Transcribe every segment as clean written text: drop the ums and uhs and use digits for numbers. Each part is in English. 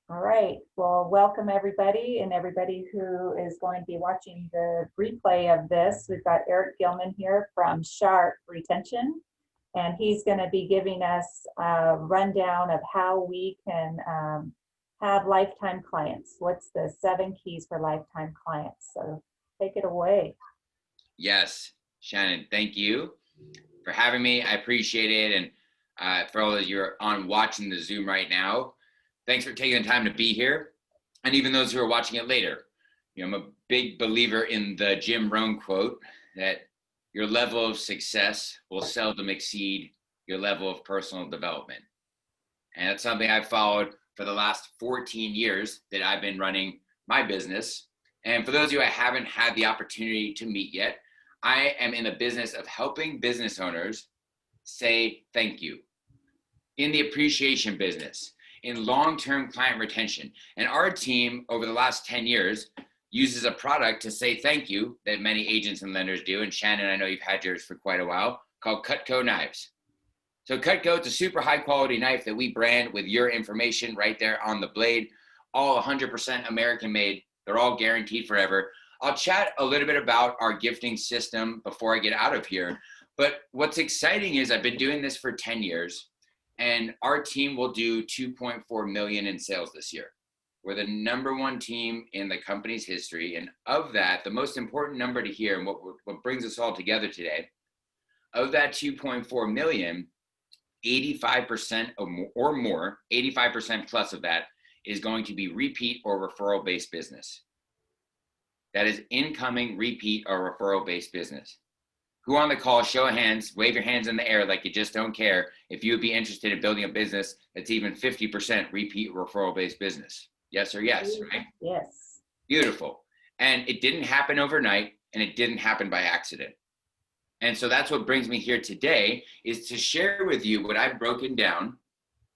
All right, well, welcome everybody and everybody who is going to be watching the replay of this. We've got Eric Gilman here from Sharp Retention, and he's going to be giving us a rundown of how we can have lifetime clients. What's the 7 keys for lifetime clients? So take it away. Yes, Shannon, thank you for having me. I appreciate it. And for all of you on watching the Zoom right now, thanks for taking the time to be here. And even those who are watching it later, I'm a big believer in the Jim Rohn quote that your level of success will seldom exceed your level of personal development. And that's something I've followed for the last 14 years that I've been running my business. And for those of you I haven't had the opportunity to meet yet, I am in the business of helping business owners say thank you in the appreciation business, in long-term client retention. And our team over the last 10 years uses a product to say thank you that many agents and lenders do. And Shannon, I know you've had yours for quite a while, called Cutco knives. So Cutco, it's a super high quality knife that we brand with your information right there on the blade, all 100% American made. They're all guaranteed forever. I'll chat a little bit about our gifting system before I get out of here. But what's exciting is I've been doing this for 10 years and our team will do 2.4 million in sales this year. We're the #1 team in the company's history. And of that, the most important number to hear and what brings us all together today, of that 2.4 million, 85% or more, 85% plus of that is going to be repeat or referral based business. That is incoming, repeat, or referral-based business. Who on the call, show of hands, wave your hands in the air like you just don't care if you would be interested in building a business that's even 50% repeat referral-based business? Yes or yes, right? Yes. Beautiful. And it didn't happen overnight, and it didn't happen by accident. And so that's what brings me here today, is to share with you what I've broken down,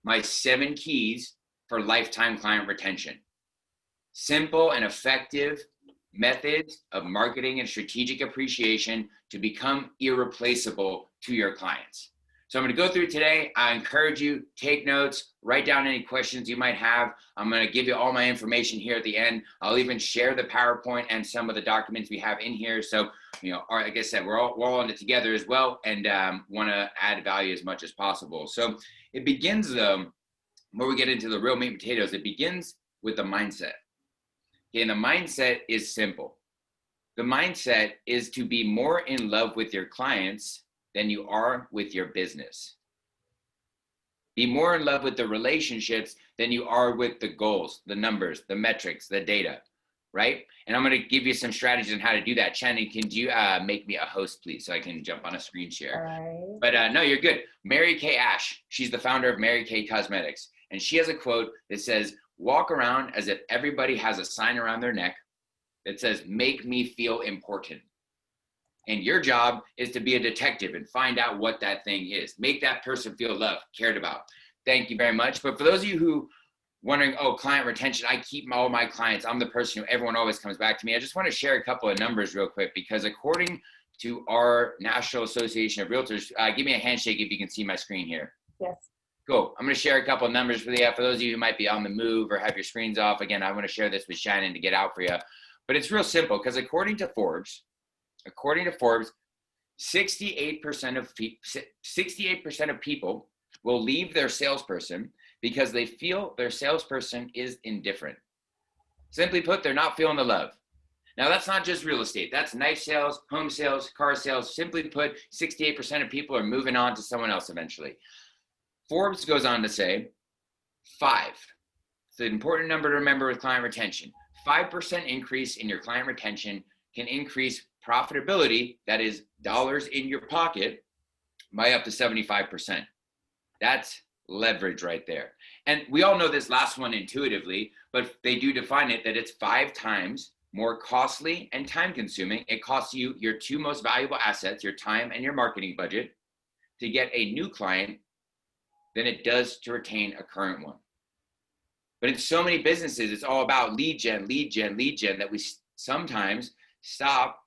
my 7 keys for lifetime client retention. Simple and effective methods of marketing and strategic appreciation to become irreplaceable to your clients. So I'm going to go through today. I encourage you, take notes, write down any questions you might have. I'm going to give you all my information here at the end. I'll even share the PowerPoint and some of the documents we have in here. So, like I said, we're all in it together as well, and want to add value as much as possible. So it begins, though, where we get into the real meat and potatoes, it begins with the mindset. Okay, and the mindset is simple. The mindset is to be more in love with your clients than you are with your business. Be more in love with the relationships than you are with the goals, the numbers, the metrics, the data, right? And I'm going to give you some strategies on how to do that. Shannon, can you make me a host, please, so I can jump on a screen share? Right. But no, you're good. Mary Kay Ash, she's the founder of Mary Kay Cosmetics. And she has a quote that says, walk around as if everybody has a sign around their neck that says, make me feel important. And your job is to be a detective and find out what that thing is. Make that person feel loved, cared about. Thank you very much. But for those of you who wondering, oh, client retention, I keep all my clients. I'm the person who everyone always comes back to me. I just want to share a couple of numbers real quick, because according to our National Association of Realtors, give me a handshake if you can see my screen here. Yes. Cool. I'm going to share a couple of numbers for you. For those of you who might be on the move or have your screens off, again, I want to share this with Shannon to get out for you. But it's real simple, because according to Forbes, 68% of people will leave their salesperson because they feel their salesperson is indifferent. Simply put, they're not feeling the love. Now, that's not just real estate. That's knife sales, home sales, car sales. Simply put, 68% of people are moving on to someone else eventually. Forbes goes on to say 5. It's an important number to remember with client retention. 5% increase in your client retention can increase profitability, that is dollars in your pocket, by up to 75%. That's leverage right there. And we all know this last one intuitively, but they do define it that it's 5 times more costly and time consuming. It costs you your 2 most valuable assets, your time and your marketing budget, to get a new client than it does to retain a current one. But in so many businesses, it's all about lead gen, that we sometimes stop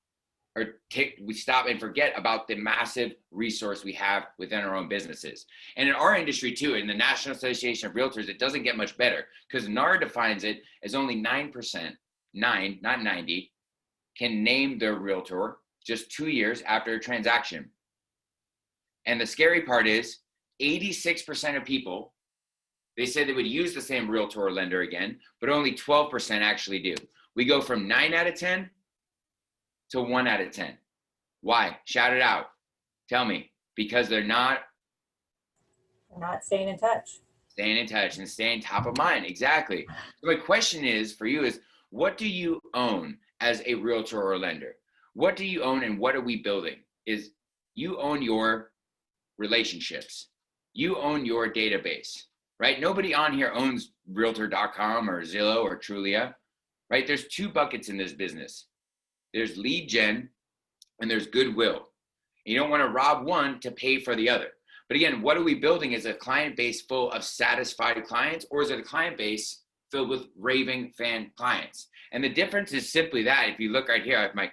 we stop and forget about the massive resource we have within our own businesses. And in our industry too, in the National Association of Realtors, it doesn't get much better, because NAR defines it as only 9%, not 90, can name their realtor just 2 years after a transaction. And the scary part is 86% of people, they said they would use the same realtor or lender again, but only 12% actually do. We go from 9 out of 10 to 1 out of 10. Why? Shout it out. Tell me. Because they're not staying in touch. Staying in touch and staying top of mind. Exactly. So my question is for you is, what do you own as a realtor or lender? What do you own, and what are we building? Is you own your relationships. You own your database, right? Nobody on here owns realtor.com or Zillow or Trulia, right? There's 2 buckets in this business. There's lead gen and there's goodwill. You don't want to rob one to pay for the other. But again, what are we building? Is a client base full of satisfied clients, or is it a client base filled with raving fan clients? And the difference is simply that. If you look right here, I have my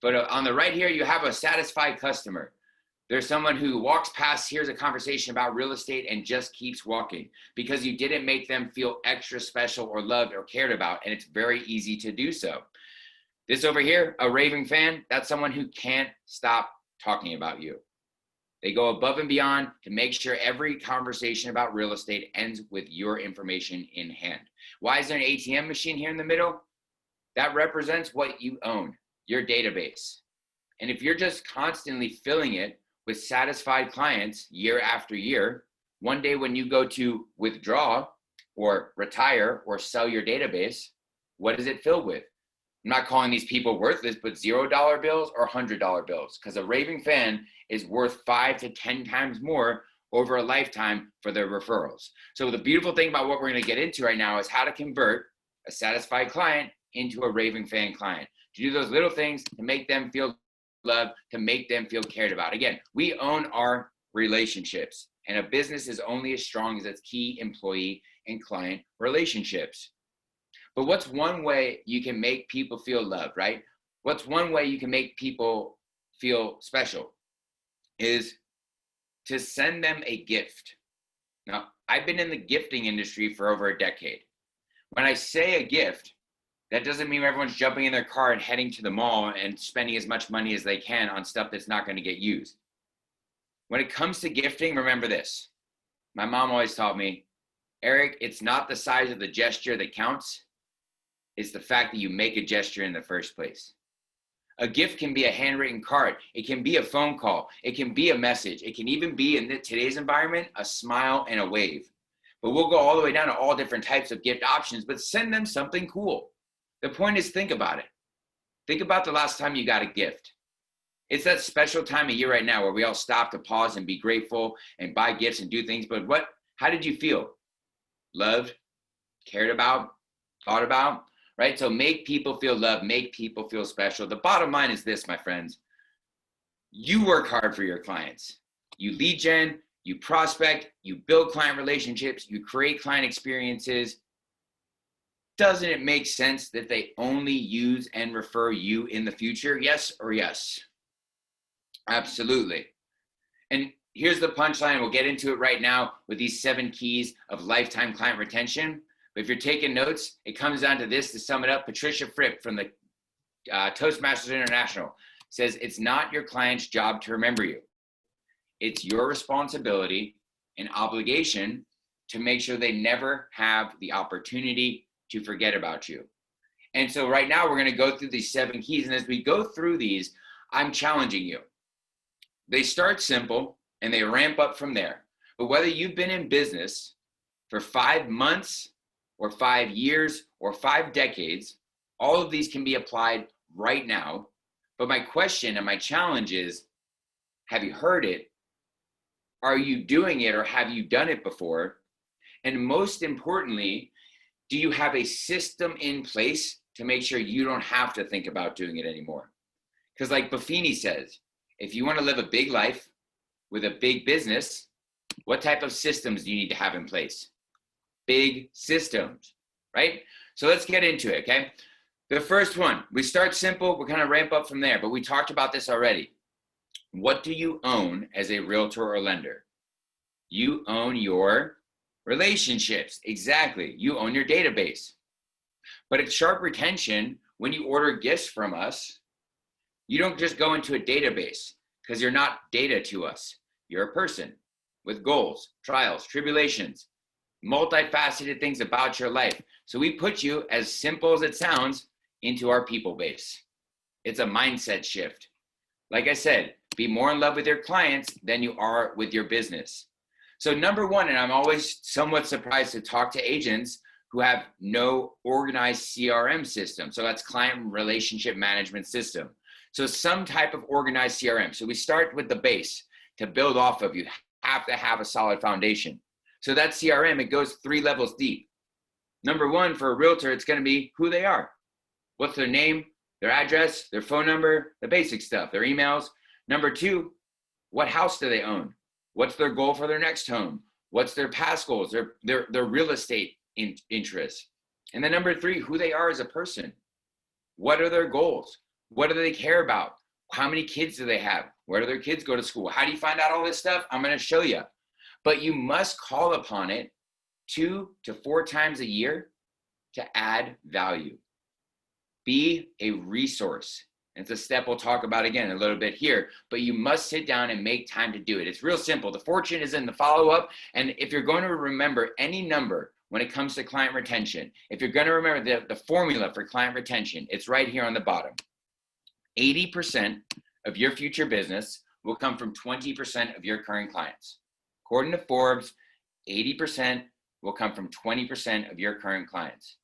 photo on the right here, you have a satisfied customer. There's someone who walks past, hears a conversation about real estate, and just keeps walking because you didn't make them feel extra special or loved or cared about. And it's very easy to do so. This over here, a raving fan, that's someone who can't stop talking about you. They go above and beyond to make sure every conversation about real estate ends with your information in hand. Why is there an ATM machine here in the middle? That represents what you own, your database. And if you're just constantly filling it with satisfied clients year after year, one day when you go to withdraw or retire or sell your database, what is it filled with? I'm not calling these people worthless, but $0 bills or $100 bills, because a raving fan is worth 5 to 10 times more over a lifetime for their referrals. So the beautiful thing about what we're going to get into right now is how to convert a satisfied client into a raving fan client, to do those little things to make them feel loved, to make them feel cared about. Again, we own our relationships, and a business is only as strong as its key employee and client relationships. But what's one way you can make people feel loved, right? What's one way you can make people feel special is to send them a gift. Now, I've been in the gifting industry for over a decade. When I say a gift, that doesn't mean everyone's jumping in their car and heading to the mall and spending as much money as they can on stuff that's not going to get used. When it comes to gifting, remember this. My mom always taught me, Eric, it's not the size of the gesture that counts. It's the fact that you make a gesture in the first place. A gift can be a handwritten card. It can be a phone call. It can be a message. It can even be, in today's environment, a smile and a wave. But we'll go all the way down to all different types of gift options, but send them something cool. The point is, think about it. Think about the last time you got a gift. It's that special time of year right now where we all stop to pause and be grateful and buy gifts and do things. But how did you feel? Loved, cared about, thought about? Right? So make people feel loved, make people feel special. The bottom line is this, my friends. You work hard for your clients. You lead gen, you prospect, you build client relationships, you create client experiences. Doesn't it make sense that they only use and refer you in the future? Yes or yes? Absolutely. And here's the punchline. We'll get into it right now with these 7 keys of lifetime client retention. But if you're taking notes, it comes down to this. To sum it up, Patricia Fripp from the Toastmasters International says, it's not your client's job to remember you. It's your responsibility and obligation to make sure they never have the opportunity to forget about you. And so right now we're going to go through these 7 keys. And as we go through these, I'm challenging you. They start simple and they ramp up from there. But whether you've been in business for 5 months or 5 years or 5 decades, all of these can be applied right now. But my question and my challenge is, have you heard it? Are you doing it, or have you done it before? And most importantly, do you have a system in place to make sure you don't have to think about doing it anymore? Because like Buffini says, if you want to live a big life with a big business, what type of systems do you need to have in place? Big systems, right? So let's get into it, okay? The first one, we start simple, we kind of ramp up from there, but we talked about this already. What do you own as a realtor or lender? You own your relationships. Exactly. You own your database. But at Sharp Retention, when you order gifts from us, you don't just go into a database because you're not data to us. You're a person with goals, trials, tribulations, multifaceted things about your life. So we put you, as simple as it sounds, into our people base. It's a mindset shift. Like I said, be more in love with your clients than you are with your business. So number one, and I'm always somewhat surprised to talk to agents who have no organized CRM system. So that's client relationship management system. So some type of organized CRM. So we start with the base to build off of. You have to have a solid foundation. So that CRM, it goes 3 levels deep. Number one, for a realtor, it's going to be who they are. What's their name, their address, their phone number, the basic stuff, their emails. Number two, what house do they own? What's their goal for their next home? What's their past goals, their real estate interests? And then number three, who they are as a person. What are their goals? What do they care about? How many kids do they have? Where do their kids go to school? How do you find out all this stuff? I'm going to show you. But you must call upon it 2 to 4 times a year to add value. Be a resource. It's a step we'll talk about again a little bit here, but you must sit down and make time to do it. It's real simple. The fortune is in the follow-up. And if you're going to remember any number when it comes to client retention, if you're going to remember the formula for client retention, it's right here on the bottom. 80% of your future business will come from 20% of your current clients. According to Forbes, 80% will come from 20% of your current clients.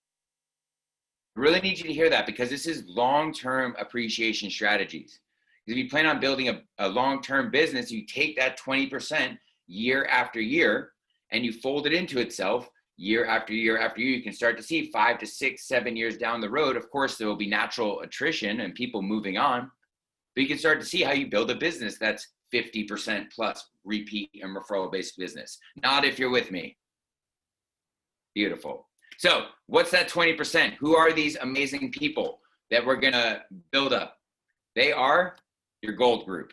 I really need you to hear that, because this is long-term appreciation strategies. If you plan on building a long-term business, you take that 20% year after year and you fold it into itself year after year after year. You can start to see 5 to 6, 7 years down the road. Of course, there will be natural attrition and people moving on, but you can start to see how you build a business that's 50% plus repeat and referral-based business. Not if you're with me. Beautiful. So what's that 20%? Who are these amazing people that we're going to build up? They are your gold group.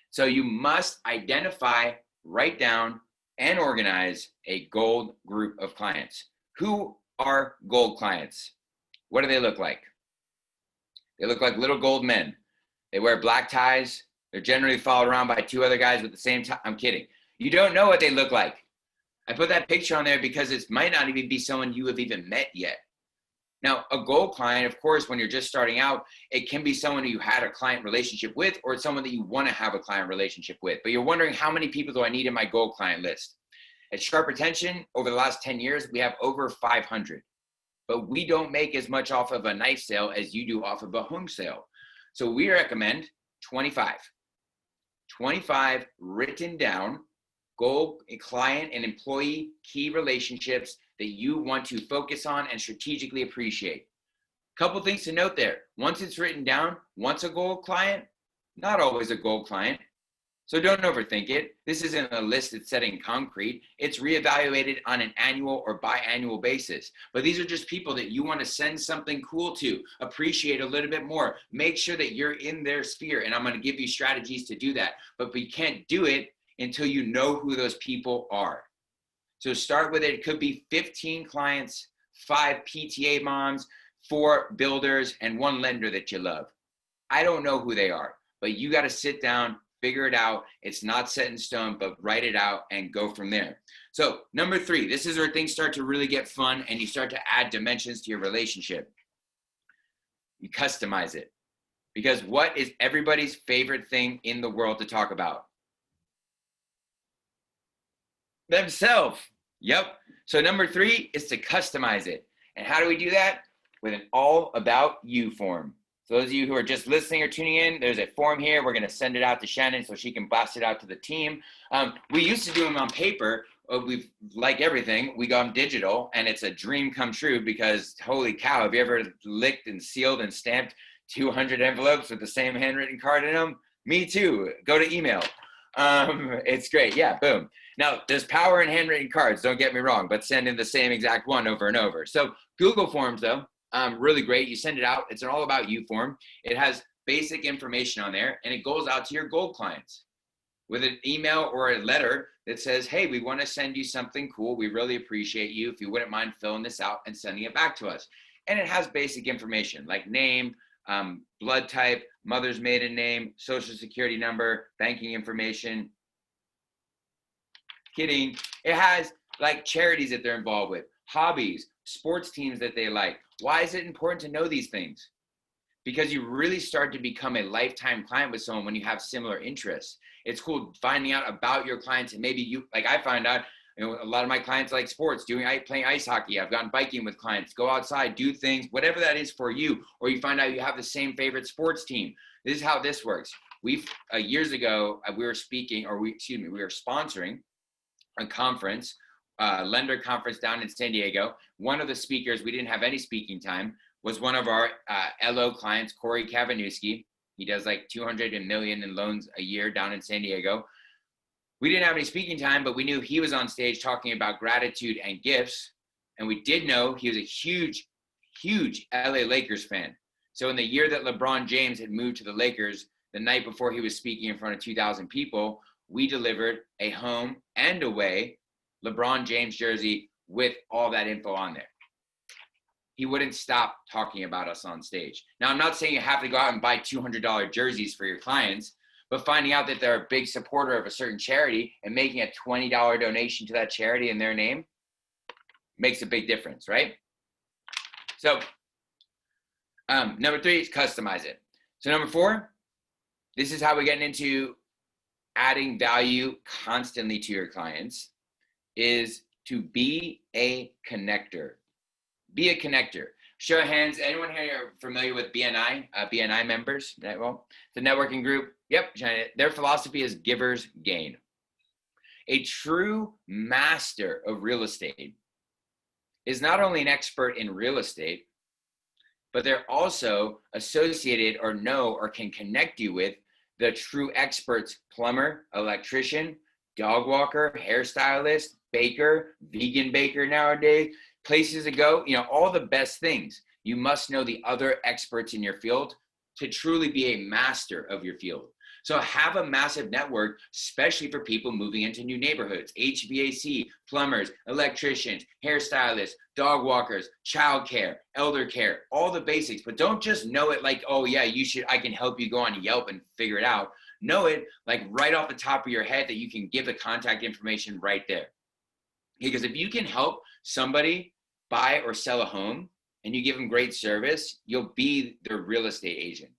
So you must identify, write down, and organize a gold group of clients. Who are gold clients? What do they look like? They look like little gold men. They wear black ties. They're generally followed around by 2 other guys with the same tie. I'm kidding. You don't know what they look like. I put that picture on there because it might not even be someone you have even met yet. Now, a gold client, of course, when you're just starting out, it can be someone who you had a client relationship with, or it's someone that you want to have a client relationship with. But you're wondering, how many people do I need in my gold client list? At Sharp Retention, over the last 10 years, we have over 500. But we don't make as much off of a knife sale as you do off of a home sale. So we recommend 25. 25 written down goal client and employee key relationships that you want to focus on and strategically appreciate. Couple things to note there. Once it's written down, once a gold client, not always a gold client. So don't overthink it. This isn't a list that's set in concrete. It's reevaluated on an annual or biannual basis. But these are just people that you want to send something cool to, appreciate a little bit more. Make sure that you're in their sphere, and I'm going to give you strategies to do that. But we can't do it until you know who those people are. So start with it. It could be 15 clients, 5 PTA moms, 4 builders, and 1 lender that you love. I don't know who they are, but you got to sit down, figure it out. It's not set in stone, but write it out and go from there. So number 3, this is where things start to really get fun and you start to add dimensions to your relationship. You customize it. Because what is everybody's favorite thing in the world to talk about? Themselves. Yep. So number 3 is to customize it. And how do we do that? With an all about you form. So those of you who are just listening or tuning in, there's a form here. We're going to send it out to Shannon so she can blast it out to the team. We used to do them on paper. We've, like everything, we got them digital, and it's a dream come true because holy cow, have you ever licked and sealed and stamped 200 envelopes with the same handwritten card in them? Me too. Go to email. It's great. Yeah, boom. Now, there's power in handwritten cards, don't get me wrong, but send in the same exact one over and over. So Google Forms, though, really great. You send it out. It's an all about you form. It has basic information on there, and it goes out to your gold clients with an email or a letter that says, hey, we want to send you something cool. We really appreciate you. If you wouldn't mind filling this out and sending it back to us. And it has basic information like name, blood type, mother's maiden name, social security number, banking information. Kidding. It has like charities that they're involved with, hobbies, sports teams that they like. Why is it important to know these things? Because you really start to become a lifetime client with someone when you have similar interests. It's cool finding out about your clients, and maybe you, like I find out, you know, a lot of my clients like sports, playing ice hockey. I've gone biking with clients, go outside, do things, whatever that is for you, or you find out you have the same favorite sports team. This is how this works. Years ago, we were speaking, we were sponsoring a conference, lender conference down in San Diego. One of the speakers, we didn't have any speaking time, was one of our LO clients, Corey Kavanewski. He does like 200 million in loans a year down in San Diego. We didn't have any speaking time, but we knew he was on stage talking about gratitude and gifts. And we did know he was a huge, huge LA Lakers fan. So in the year that LeBron James had moved to the Lakers, the night before he was speaking in front of 2,000 people, we delivered a home and away LeBron James jersey with all that info on there. He wouldn't stop talking about us on stage. Now, I'm not saying you have to go out and buy $200 jerseys for your clients, but finding out that they're a big supporter of a certain charity and making a $20 donation to that charity in their name makes a big difference, right? So number 3 is customize it. So number 4, this is how we're getting into adding value constantly to your clients, is to be a connector. Be a connector. Show of hands, anyone here familiar with BNI? BNI members? Well, the networking group. Yep, their philosophy is givers gain. A true master of real estate is not only an expert in real estate, but they're also associated or know or can connect you with the true experts: plumber, electrician, dog walker, hairstylist, baker, vegan baker nowadays, places to go, you know, all the best things. You must know the other experts in your field to truly be a master of your field. So have a massive network, especially for people moving into new neighborhoods: HVAC, plumbers, electricians, hairstylists, dog walkers, childcare, elder care, all the basics. But don't just know it like, oh yeah, I can help you go on Yelp and figure it out. Know it like right off the top of your head that you can give the contact information right there. Because if you can help somebody buy or sell a home and you give them great service, you'll be their real estate agent.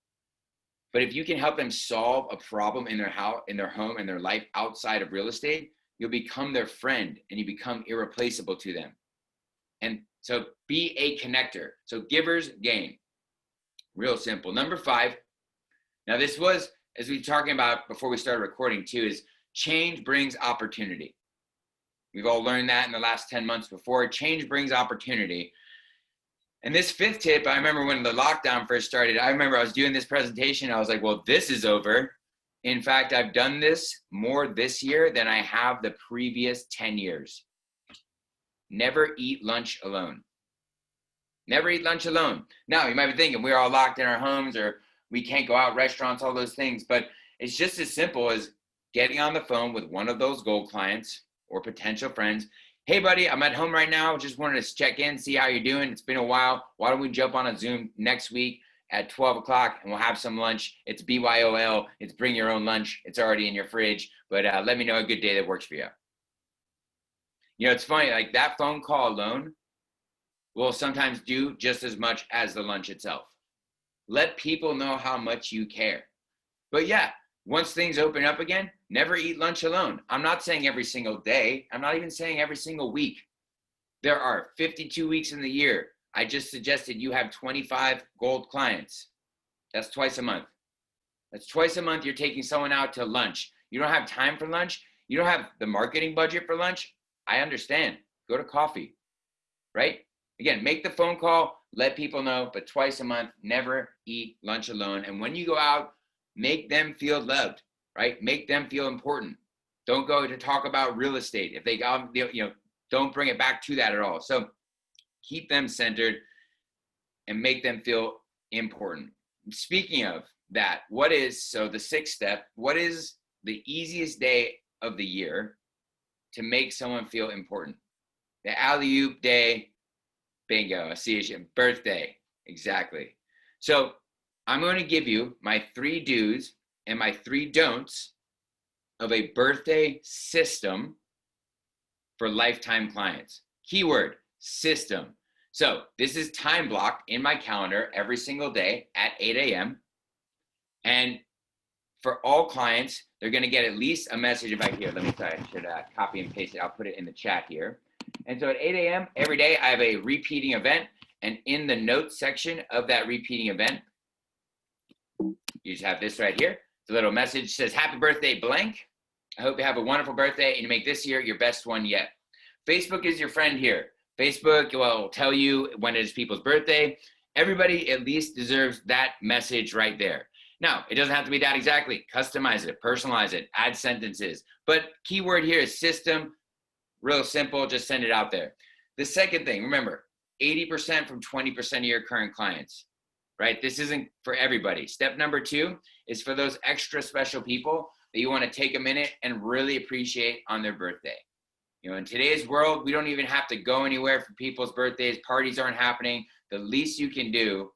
But if you can help them solve a problem in their house, in their home, in their life outside of real estate, you'll become their friend and you become irreplaceable to them. And so be a connector. So givers gain. Real simple. Number 5. Now this was, as we were talking about before we started recording too, is change brings opportunity. We've all learned that in the last 10 months before. Change brings opportunity. And this 5th tip, I remember when the lockdown first started, I remember I was doing this presentation. I was like, well, this is over. In fact, I've done this more this year than I have the previous 10 years. Never eat lunch alone. Never eat lunch alone. Now, you might be thinking we're all locked in our homes or we can't go out, restaurants, all those things. But it's just as simple as getting on the phone with one of those gold clients or potential friends. Hey buddy, I'm at home right now. Just wanted to check in, see how you're doing. It's been a while. Why don't we jump on a Zoom next week at 12 o'clock and we'll have some lunch. It's BYOL. It's bring your own lunch. It's already in your fridge, but let me know a good day that works for you. You know, it's funny, like that phone call alone will sometimes do just as much as the lunch itself. Let people know how much you care. But yeah, once things open up again, never eat lunch alone. I'm not saying every single day. I'm not even saying every single week. There are 52 weeks in the year. I just suggested you have 25 gold clients. That's twice a month. That's twice a month you're taking someone out to lunch. You don't have time for lunch. You don't have the marketing budget for lunch. I understand. Go to coffee, right? Again, make the phone call, let people know, but twice a month, never eat lunch alone. And when you go out, make them feel loved, right? Make them feel important. Don't go to talk about real estate. If they got, you know, don't bring it back to that at all. So keep them centered. and make them feel important. Speaking of that, so the sixth step, what is the easiest day of the year to make someone feel important? The alley-oop day, bingo, I see you. Birthday, exactly. So I'm going to give you my 3 do's and my 3 don'ts of a birthday system for lifetime clients. Keyword, system. So this is time blocked in my calendar every single day at 8 a.m. And for all clients, they're going to get at least a message about here. Let me try. I should copy and paste it. I'll put it in the chat here. And so at 8 a.m. every day, I have a repeating event. And in the notes section of that repeating event, you just have this right here. The little message says, happy birthday, blank. I hope you have a wonderful birthday and you make this year your best one yet. Facebook is your friend here. Facebook will tell you when it is people's birthday. Everybody at least deserves that message right there. Now, it doesn't have to be that exactly. Customize it, personalize it, add sentences. But keyword here is system. Real simple, just send it out there. The second thing, remember, 80% from 20% of your current clients, right? This isn't for everybody. Step number 2 is for those extra special people that you want to take a minute and really appreciate on their birthday. You know, in today's world, we don't even have to go anywhere for people's birthdays. Parties aren't happening. The least you can do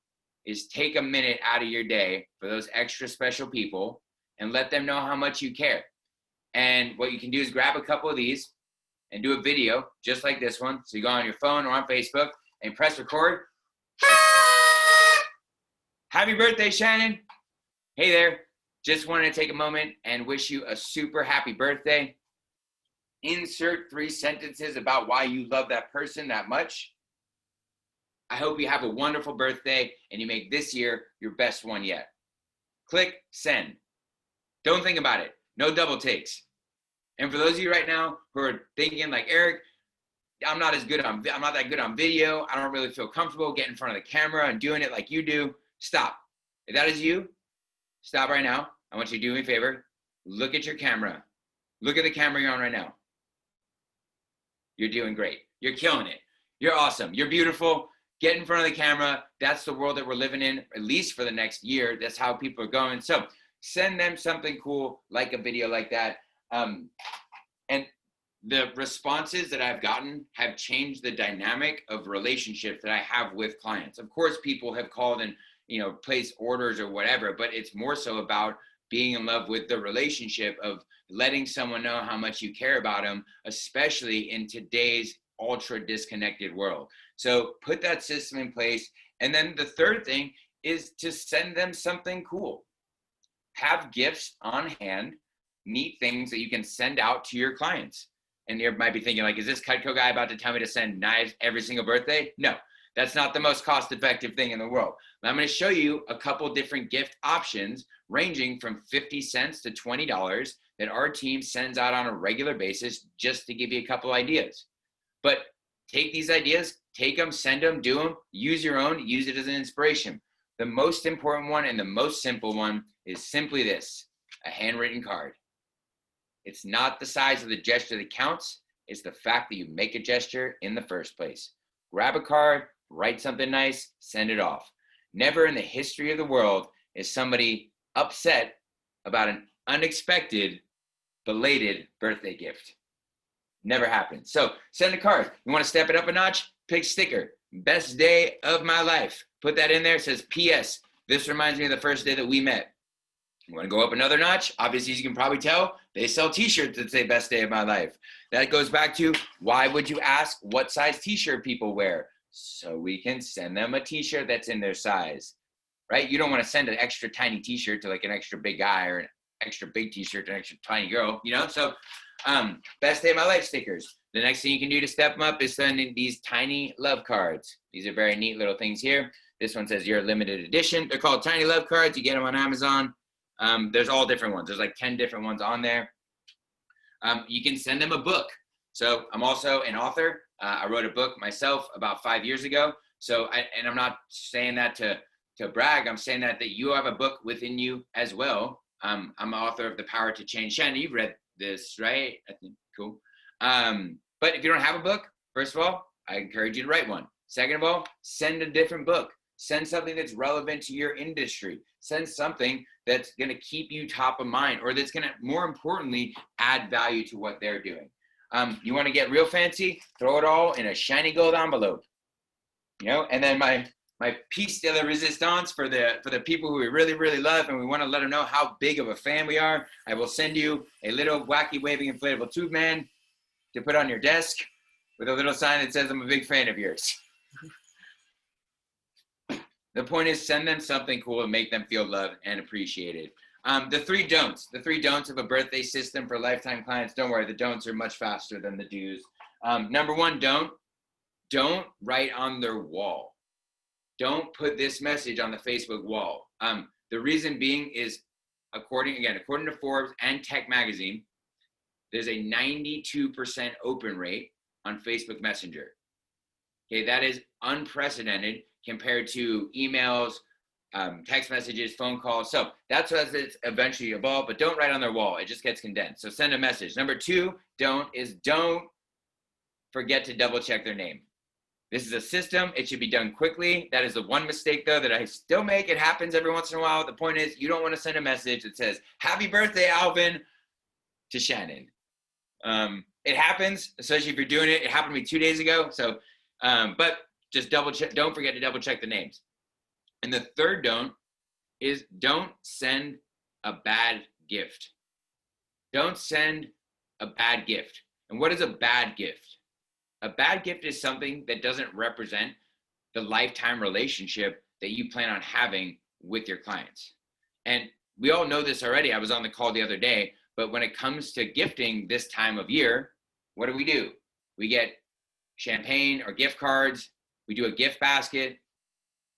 is take a minute out of your day for those extra special people and let them know how much you care. And what you can do is grab a couple of these and do a video just like this one. So you go on your phone or on Facebook and press record. Happy birthday, Shannon. Hey there. Just wanted to take a moment and wish you a super happy birthday. Insert 3 sentences about why you love that person that much. I hope you have a wonderful birthday and you make this year your best one yet. Click send. Don't think about it. No double takes. And for those of you right now who are thinking like, Eric, I'm not that good on video. I don't really feel comfortable getting in front of the camera and doing it like you do. Stop. If that is you, stop right now. I want you to do me a favor. Look at your camera. Look at the camera you're on right now. You're doing great. You're killing it. You're awesome. You're beautiful. Get in front of the camera. That's the world that we're living in, at least for the next year. That's how people are going. So send them something cool, like a video like that. And the responses that I've gotten have changed the dynamic of relationships that I have with clients. Of course, people have called and, placed orders or whatever, but it's more so about being in love with the relationship of letting someone know how much you care about them, especially in today's ultra disconnected world. So put that system in place. And then the third thing is to send them something cool. Have gifts on hand, neat things that you can send out to your clients. And you might be thinking like, is this Cutco guy about to tell me to send knives every single birthday? No, that's not the most cost-effective thing in the world. But I'm going to show you a couple different gift options ranging from 50 cents to $20 that our team sends out on a regular basis, just to give you a couple ideas. But take these ideas, take them, send them, do them, use your own, use it as an inspiration. The most important one and the most simple one is simply this: a handwritten card. It's not the size of the gesture that counts. It's the fact that you make a gesture in the first place. Grab a card, write something nice, send it off. Never in the history of the world is somebody upset about an unexpected, belated birthday gift. Never happened. So send a card. You want to step it up a notch? Pick sticker. Best day of my life. Put that in there. It says, P.S. This reminds me of the first day that we met. You want to go up another notch? Obviously, as you can probably tell, they sell t-shirts that say best day of my life. That goes back to, why would you ask what size t-shirt people wear? So we can send them a t-shirt that's in their size, right? You don't want to send an extra tiny t-shirt to like an extra big guy or an extra big t-shirt to an extra tiny girl, So best day of my life stickers. The next thing you can do to step them up is sending these tiny love cards. These are very neat little things here. This one says you're a limited edition. They're called tiny love cards. You get them on Amazon. There's all different ones. There's like 10 different ones on there. You can send them a book. So I'm also an author. I wrote a book myself about 5 years ago. So, and I'm not saying that to brag. I'm saying that you have a book within you as well. I'm an author of The Power to Change. Shannon, you've read this, right? I think, cool. But if you don't have a book, first of all, I encourage you to write one. Second of all, send a different book. Send something that's relevant to your industry. Send something that's going to keep you top of mind, or that's going to, more importantly, add value to what they're doing. You want to get real fancy? Throw it all in a shiny gold envelope. And then my piece de la resistance for the people who we really, really love, and we want to let them know how big of a fan we are, I will send you a little wacky waving inflatable tube man to put on your desk with a little sign that says, I'm a big fan of yours. The point is, send them something cool and make them feel loved and appreciated. The three don'ts of a birthday system for lifetime clients. Don't worry, the don'ts are much faster than the do's. Number one, don't write on their wall. Don't put this message on the Facebook wall. The reason being is, according to Forbes and Tech Magazine, there's a 92% open rate on Facebook Messenger. Okay, that is unprecedented compared to emails, text messages, phone calls. So that's what it's eventually evolved, but don't write on their wall. It just gets condensed. So send a message. Number two, don't forget to double check their name. This is a system. It should be done quickly. That is the one mistake, though, that I still make. It happens every once in a while. The point is, you don't want to send a message that says, happy birthday, Alvin, to Shannon. It happens, especially if you're doing it. It happened to me 2 days ago. So, but just double check. Don't forget to double check the names. And the third don't is don't send a bad gift. Don't send a bad gift. And what is a bad gift? A bad gift is something that doesn't represent the lifetime relationship that you plan on having with your clients. And we all know this already. I was on the call the other day, but when it comes to gifting this time of year, what do? We get champagne or gift cards. We do a gift basket.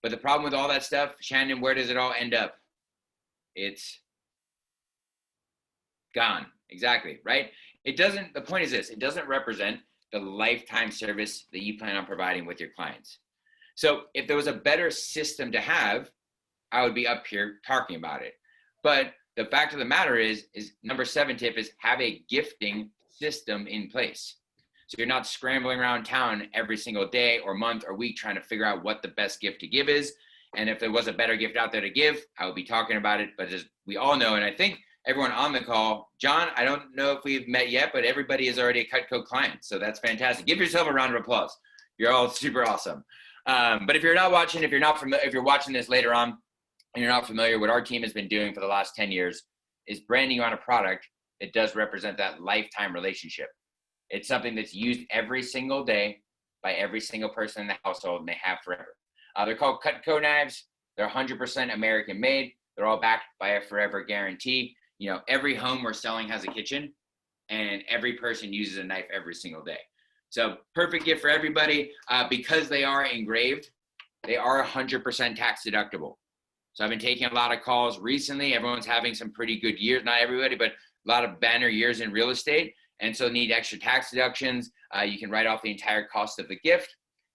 But the problem with all that stuff, Shannon, where does it all end up? It's gone. Exactly, right? The point is this, it doesn't represent the lifetime service that you plan on providing with your clients. So if there was a better system to have, I would be up here talking about it. But the fact of the matter is number 7 tip is have a gifting system in place. So you're not scrambling around town every single day or month or week trying to figure out what the best gift to give is. And if there was a better gift out there to give, I would be talking about it. But as we all know, and I think everyone on the call, John, I don't know if we've met yet, but everybody is already a Cutco client. So that's fantastic. Give yourself a round of applause. You're all super awesome. But if you're not watching, if you're watching this later on and you're not familiar, what our team has been doing for the last 10 years is branding on a product that does represent that lifetime relationship. It's something that's used every single day by every single person in the household, and they have forever. They're called Cutco knives. They're 100% American made. They're all backed by a forever guarantee. Every home we're selling has a kitchen, and every person uses a knife every single day. So perfect gift for everybody. Because they are engraved, they are 100% tax deductible. So I've been taking a lot of calls recently. Everyone's having some pretty good years. Not everybody, but a lot of banner years in real estate. And so need extra tax deductions. You can write off the entire cost of the gift.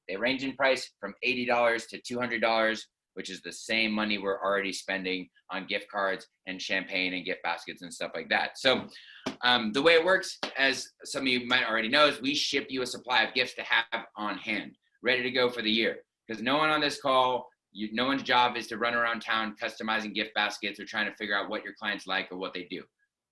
They range in price from $80 to $200, which is the same money we're already spending on gift cards and champagne and gift baskets and stuff like that. So the way it works, as some of you might already know, is we ship you a supply of gifts to have on hand, ready to go for the year. Because no one on this call, no one's job is to run around town customizing gift baskets or trying to figure out what your clients like or what they do.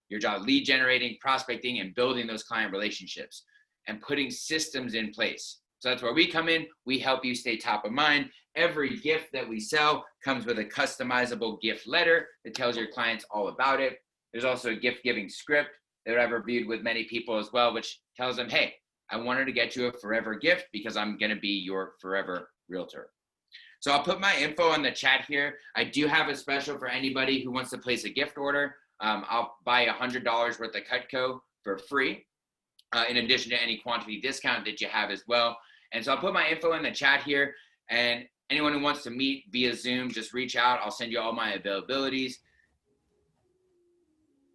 Your job, lead generating, prospecting, and building those client relationships and putting systems in place. So that's where we come in. We help you stay top of mind. Every gift that we sell comes with a customizable gift letter that tells your clients all about it. There's also a gift giving script that I've reviewed with many people as well, which tells them, hey, I wanted to get you a forever gift because I'm going to be your forever realtor. So I'll put my info in the chat here. I do have a special for anybody who wants to place a gift order. I'll buy $100 worth of Cutco for free, in addition to any quantity discount that you have as well. And so I'll put my info in the chat here, and anyone who wants to meet via Zoom, just reach out. I'll send you all my availabilities.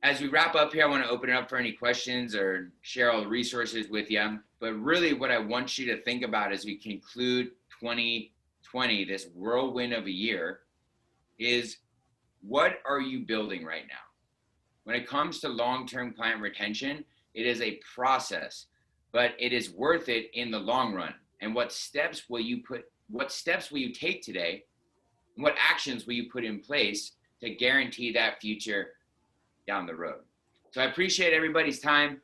As we wrap up here, I want to open it up for any questions or share all the resources with you. But really what I want you to think about as we conclude 2020, this whirlwind of a year, is what are you building right now? When it comes to long-term client retention, it is a process, but it is worth it in the long run. And what steps will you take today And what actions will you put in place to guarantee that future down the road? So I appreciate everybody's time.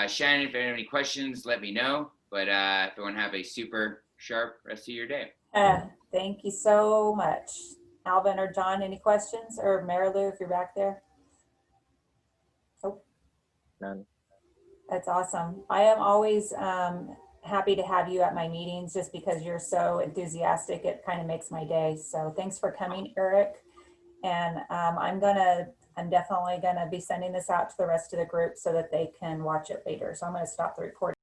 Shannon, if you have any questions, let me know. But everyone have a super sharp rest of your day. Thank you so much. Alvin or John, any questions? Or Marilou, if you're back there? Oh, None. that's awesome. I am always happy to have you at my meetings just because you're so enthusiastic. It kind of makes my day. So thanks for coming, Eric. And I'm definitely gonna be sending this out to the rest of the group so that they can watch it later. So I'm gonna stop the recording.